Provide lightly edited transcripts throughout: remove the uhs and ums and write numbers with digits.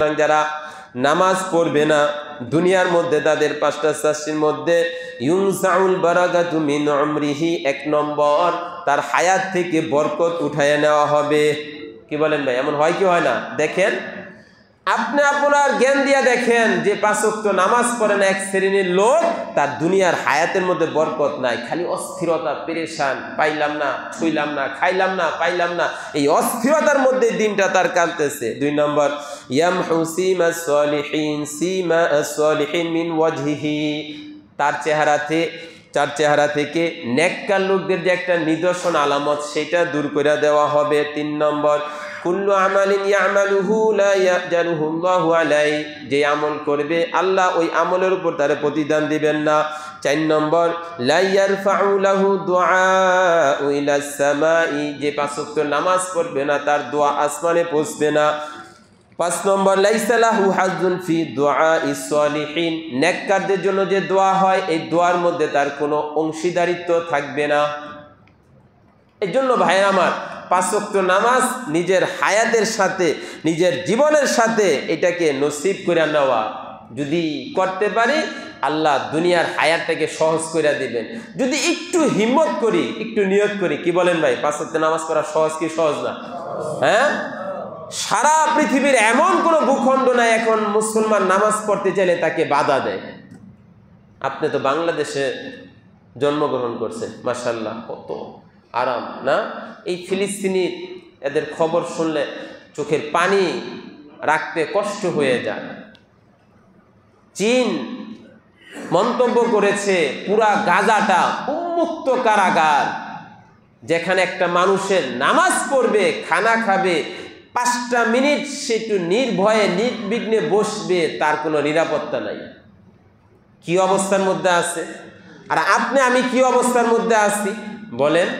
যারা নামাজ পড়বে না দুনিয়ার মধ্যে তাদের পাঁচটা শাস্তির মধ্যে ইউনসাউল বারাকাতু মিন উমরিহি, ১ নম্বর তার হায়াত থেকে বরকত উঠায় নেওয়া হবে। কি বলেন ভাই, এমন হয় কি হয় না? দেখেন আপনি আপনার জ্ঞান দিয়া দেখেন যে ৫ ওয়াক্ত নামাজ পড়ে না এক শ্রেণীর লোক, তার দুনিয়ার হায়াতের মধ্যে বরকত নাই, খালি অস্থিরতা, পেরেশান, পাইলাম না, ছুইলাম না, খাইলাম না, পাইলাম না, এই অস্থিরতার মধ্যে দিনটা তার কাটতেছে। ২ নম্বর ইয়ামহু সিমা সলিহিন মিন ওয়াজহিহি, তার চেহারা থেকে নেককার লোকদের যে একটা নিদর্শন আলামত সেটা দূর করে দেওয়া হবে। ৩ নম্বর কুল্লু আমালিন ইয়ামালুহু লা ইয়াজালুহু আল্লাহু আলাইহি, যে আমল করবে আল্লাহ ওই আমলের উপর তার প্রতিদান দিবেন না। ৪ নম্বর লা ইয়ারফাউ লাহু দুআউ ইলাস সামাই, যে ৫ ওয়াক্ত নামাজ পড়বে না তার দোয়া আসমানে পৌঁছবে না। ৫ নম্বর লাইসা লাহু হাজ্জুন ফি দুআইস সলিহিন, নেককারদের জন্য যে দোয়া হয় এই দোয়ার মধ্যে তার কোনো অংশীদারিত্ব থাকবে না। এই জন্য ভাই আমার ৫ ওয়াক্ত নামাজ নিজের হায়াতের সাথে, নিজের জীবনের সাথে এটাকে নসিব করে নেওয়া যদি করতে পারি, আল্লাহ দুনিয়ার হায়াতটাকে সহজ করে দিবেন। যদি একটু হিম্মত করি, একটু নিয়ত করি, কি বলেন ভাই, ৫ ওয়াক্ত নামাজ পড়া সহজ কি সহজ না? হ্যাঁ, সারা পৃথিবীর এমন কোনো ভূখণ্ড নাই এখন মুসলমান নামাজ পড়তে চাইলে তাকে বাধা দেয়। আপনি তো বাংলাদেশে জন্মগ্রহণ করছেন, মাশাআল্লাহ, কত আরাম না? এই ফিলিস্তিনির এদের খবর শুনলে চোখের পানি রাখতে কষ্ট হয়ে যায়। চীন মন্তব্য করেছে পুরা গাজাটা উন্মুক্ত কারাগার, যেখানে একটা মানুষের নামাজ পড়বে, খানা খাবে, ৫টা মিনিট সে একটু নির্ভয়ে নির্বিঘ্নে বসবে, তার কোনো নিরাপত্তা নাই। কি অবস্থার মধ্যে আছে? আর আপনি আমি কি অবস্থার মধ্যে আছি বলেন?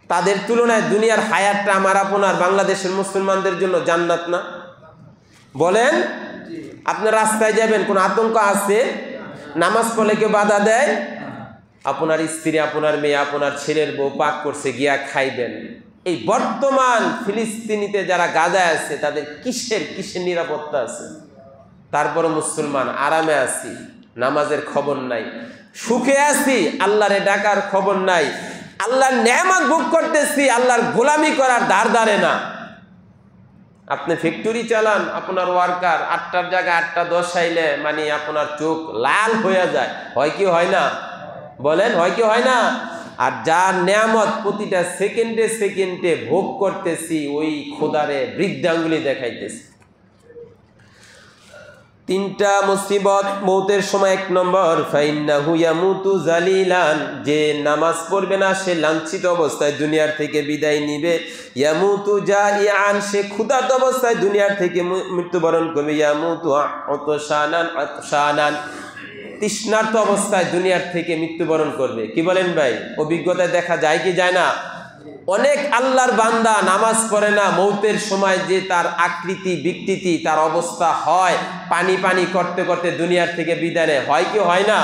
তাদের তুলনায় দুনিয়ার হায়াতটা আমার আপনার বাংলাদেশের মুসলমানদের জন্য জান্নাত না? বলেন, আপনি রাস্তায় যাবেন, কোন আতঙ্ক আছে? নামাজ পড়লে কেউ বাধা দেয়? আপনার স্ত্রী, আপনার মেয়ে, আপনার ছেলের বউ পাক করছে, গিয়া খাইবেন। এই বর্তমান ফিলিস্তিনিতে যারা গাজায় আছে তাদের কিসের নিরাপত্তা আছে? তারপরে মুসলমান আরামে আছি, নামাজের খবর নাই, সুখে আছি, আল্লাহরে ডাকার খবর নাই, আল্লাহর নেয়ামত ভোগ করতেছি, আল্লাহর গোলামি করার ধারে না। আপনি ফ্যাক্টরি চালান, আপনার ওয়ার্কার ৮টার জায়গায় ৮:১০ আইলে মানে আপনার চোখ লাল হয়ে যায়, হয় কি হয় না? বলেন, হয় কি হয় না? আর যার নেয়ামত প্রতিটা সেকেন্ডে সেকেন্ডে ভোগ করতেছি, ওই খোদারে বৃদ্ধাঙ্গুলি দেখাইতেছি। ৩টা মুসিবত মৌতের সময়। ১ নম্বর ফাইন্নাহু ইয়ামুতু জালিলান, যে নামাজ পড়বে না সে লাঞ্ছিত অবস্থায় দুনিয়ার থেকে বিদায় নিবে। ইয়ামুতু জাইআন, সে ক্ষুধার্ত অবস্থায় দুনিয়ার থেকে মৃত্যুবরণ করবে। ইয়ামুতু আতশানান, তৃষ্ণার্ত অবস্থায় দুনিয়ার থেকে মৃত্যুবরণ করবে। কি বলেন ভাই, অভিজ্ঞতায় দেখা যায় কি যায় না? অনেক আল্লাহর বান্দা নামাজ পড়ে না, মৌতের সময় যে তার আকৃতি বিকৃতি, তার অবস্থা হয়, পানি করতে করতে দুনিয়ার থেকে বিদায় নেয়, হয় কি হয় না?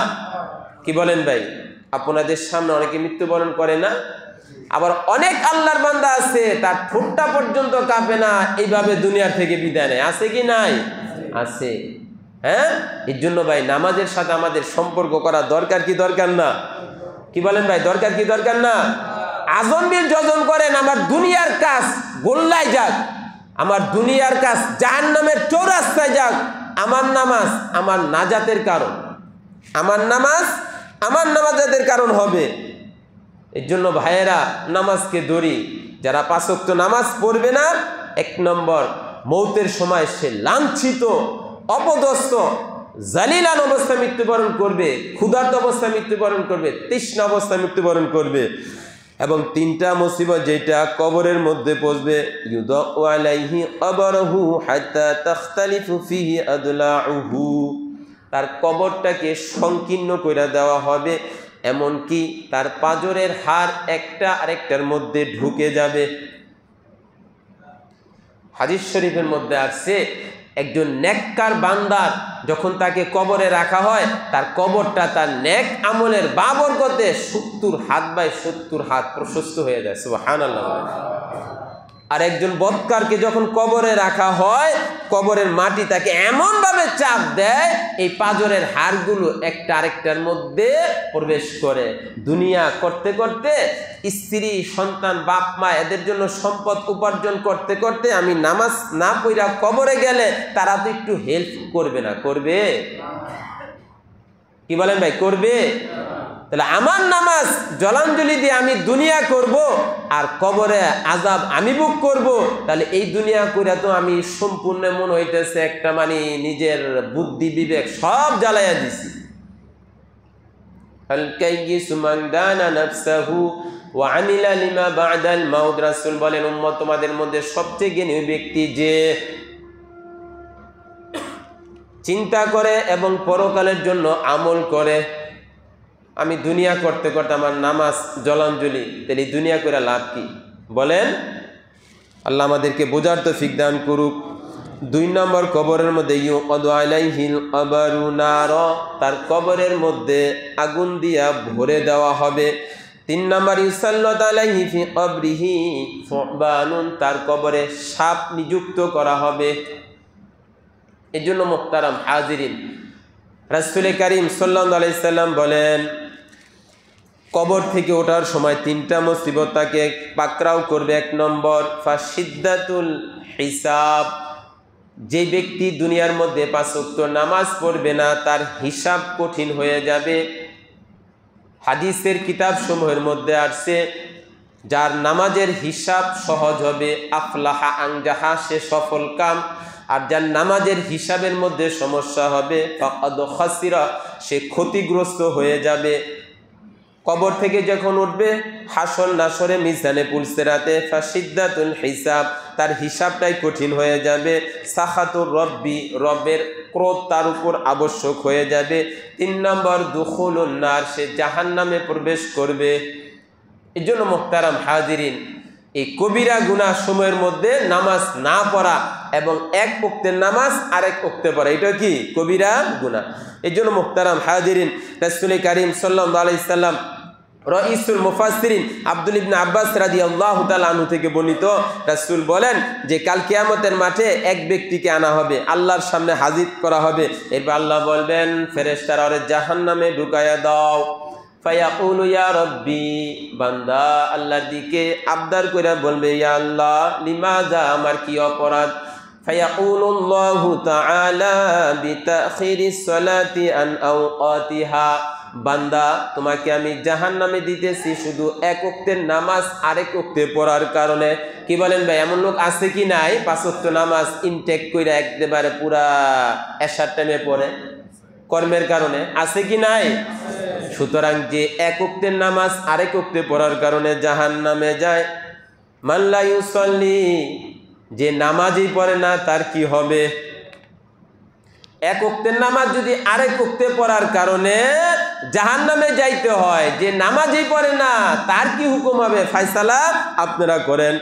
কি বলেন ভাই, আপনাদের সামনে অনেকে মৃত্যুবরণ করে না? আবার অনেক আল্লাহর বান্দা আছে তার ঠোঁটটা পর্যন্ত কাঁপে না, এইভাবে দুনিয়ার থেকে বিদায় নেয়। আছে কি নাই? আছে। হ্যাঁ, এর জন্য ভাই নামাজের সাথে আমাদের সম্পর্ক করা দরকার কি দরকার না? কি বলেন ভাই, দরকার কি দরকার না? আজন বিল যজন করেন, আমার দুনিয়ার কাজ গোল্লায় যাক, আমার দুনিয়ার কাজ জাহান্নামের চৌরাস্তায় যাক, আমার নামাজ আমার নাজাতের কারণ, আমার নামাজ আমার নাজাতের কারণ হবে। এর জন্য ভাইয়েরা নামাজকে ধরি। যারা ৫ ওয়াক্ত নামাজ পড়বে না, ১ নম্বর মৌতের সময় সে লাঞ্ছিত, অপদস্থ, জালিলান অবস্থায় মৃত্যুবরণ করবে, ক্ষুধার্ত অবস্থায় মৃত্যুবরণ করবে, তৃষ্ণা অবস্থায় মৃত্যুবরণ করবে। এবং ৩টা মুসিবত যেটা কবরের মধ্যে পৌঁছবে, ইউদাউ আলাইহি কবরহু হাত্তা তাখতালিফু ফিহি আদলাউহু, তার কবরটাকে সংকীর্ণ করে দেওয়া হবে, এমনকি তার পাঁজরের হাড় একটা আরেকটার মধ্যে ঢুকে যাবে। হাদিস শরীফের মধ্যে আসছে, একজন নেককার বান্দার যখন তাকে কবরে রাখা হয়, তার কবরটা তার নেক আমলের বাবরকতে ৭০ হাত বাই ৭০ হাত প্রশস্ত হয়ে যায়। সুবহানাল্লাহ। আর একজন বদকারকে যখন কবরে রাখা হয়, কবরের মাটি তাকে এমনভাবে চাপ দেয় এই পাঁজরের হাড়গুলো একটা আরেকটার মধ্যে প্রবেশ করে। দুনিয়া করতে করতে স্ত্রী সন্তান বাপ মা এদের জন্য সম্পদ উপার্জন করতে করতে আমি নামাজ না পড়া কবরে গেলে তারা তো একটু হেল্প করবে না? করবে? কি বলেন ভাই, করবে? তাহলে আমার নামাজ জলাঞ্জলি দিয়ে আমি দুনিয়া করব আর কবরে আযাব আমি ভোগ করব, তাহলে এই দুনিয়া করে তো আমি সম্পূর্ণ মনে হইতেছে একটা মানে নিজের বুদ্ধি বিবেক সব জ্বালাইয়া দিছি। রাসূল বলেন, উম্মত তোমাদের মধ্যে সবচেয়ে জ্ঞানী ব্যক্তি যে চিন্তা করে এবং পরকালের জন্য আমল করে। আমি দুনিয়া করতে করতে আমার নামাজ জলাঞ্জলি, তাহলে দুনিয়া করে লাভ কি বলেন? আল্লাহ আমাদেরকে বোঝার তৌফিক দান করুক। 2 নম্বর, কবরের মধ্যে ইউকাদু আলাইহিল কবরু নার, তার কবরের মধ্যে আগুন দিয়া ভরে দেওয়া হবে। 3 নম্বর, ইউসাল্লাতু আলাইহি ফি কবরিহি ফুবানুন, তার কবরে সাপ নিযুক্ত করা হবে। এজন্য মুহতারাম হাজিরিন, রাসূল করিম সাল্লাল্লাহু আলাইহি সাল্লাম বলেন, কবর থেকে ওঠার সময় 3টা মুসিবত তাকে পাকড়াও করবে। 1 নম্বর, ফাশিদ্দাতুল হিসাব, যে ব্যক্তি দুনিয়ার মধ্যে 5 ওয়াক্ত নামাজ পড়বে না তার হিসাব কঠিন হয়ে যাবে। হাদিসের কিতাব সমূহের মধ্যে আসছে, যার নামাজের হিসাব সহজ হবে আফলাহা আনজাহা, সে সফল কাম। আর যার নামাজের হিসাবের মধ্যে সমস্যা হবে ফাকাদ খাসিরা, সে ক্ষতিগ্রস্ত হয়ে যাবে। কবর থেকে যখন উঠবে হাসর নাসরে মিজানে পুলসিরাতে ফাশিদ্দাতুল হিসাব, তার হিসাবটাই কঠিন হয়ে যাবে। সাখাতুর রব্বি, রবের ক্রোধ তার উপর আবশ্যক হয়ে যাবে। 3 নম্বর, দুখুলুন নার, সে জাহান্নামে প্রবেশ করবে। এই জন্য মুহতারাম হাজিরিন, এই কবিরা গুনাহ সময়ের মধ্যে নামাজ না পড়া এবং এক ওয়াক্তের নামাজ আরেক ওয়াক্তে পড়া, এটা কি কবিরা গুনাহ। এই জন্য মুহতারাম হাজিরিন, রাসূল করিম সাল্লাল্লাহু আলাইহি সাল্লাম রাইসুল মুফাসসিরিন আব্দুল ইবনে আব্বাস রাদিয়াল্লাহু তাআলা আনহু থেকে বর্ণিত, রাসূল বলেন যে কাল কিয়ামতের মাঠে এক ব্যক্তিকে আনা হবে, আল্লাহর সামনে হাজির করা হবে। এরপর আল্লাহ বলবেন, ফেরেশতারা ওরে জাহান্নামে ঢুকায়া দাও। ফায়াকুলু ইয়া রাব্বি, বান্দা আল্লাহর দিকে আবদার কইরা বলবে, ইয়া আল্লাহ লিমাযা, আমার কি অপরাধ? ফায়াকুলুল্লাহু তাআলা বিতাখিরিস সালাতি আন আওকাতিহা, বান্দা তোমাকে আমি জাহান্নামে দিতেছি শুধু এক ওয়াক্তের নামাজ আরেক ওয়াক্তে পড়ার কারণে। কি বলেন ভাই, এমন লোক আছে কি নাই 5 ওয়াক্ত নামাজ ইনটেক কইরা একেবারে পুরা এশার টাইমে পড়ে কর্মের কারণে? আছে কি নাই? সুতরাং যে এক ওয়াক্তের নামাজ আরেক ওয়াক্তে পড়ার কারণে জাহান্নামে যায়, মান লা ইউসাল্লি, যে নামাজই পড়ে না তার কি হবে? এক ওয়াক্তের নামাজ যদি আরেক ওয়াক্তে পড়ার কারণে জাহান্নামে যাইতে হয়, যে নামাজই পড়ে না তার কি হুকুম হবে? ফয়সালা আপনারা করেন।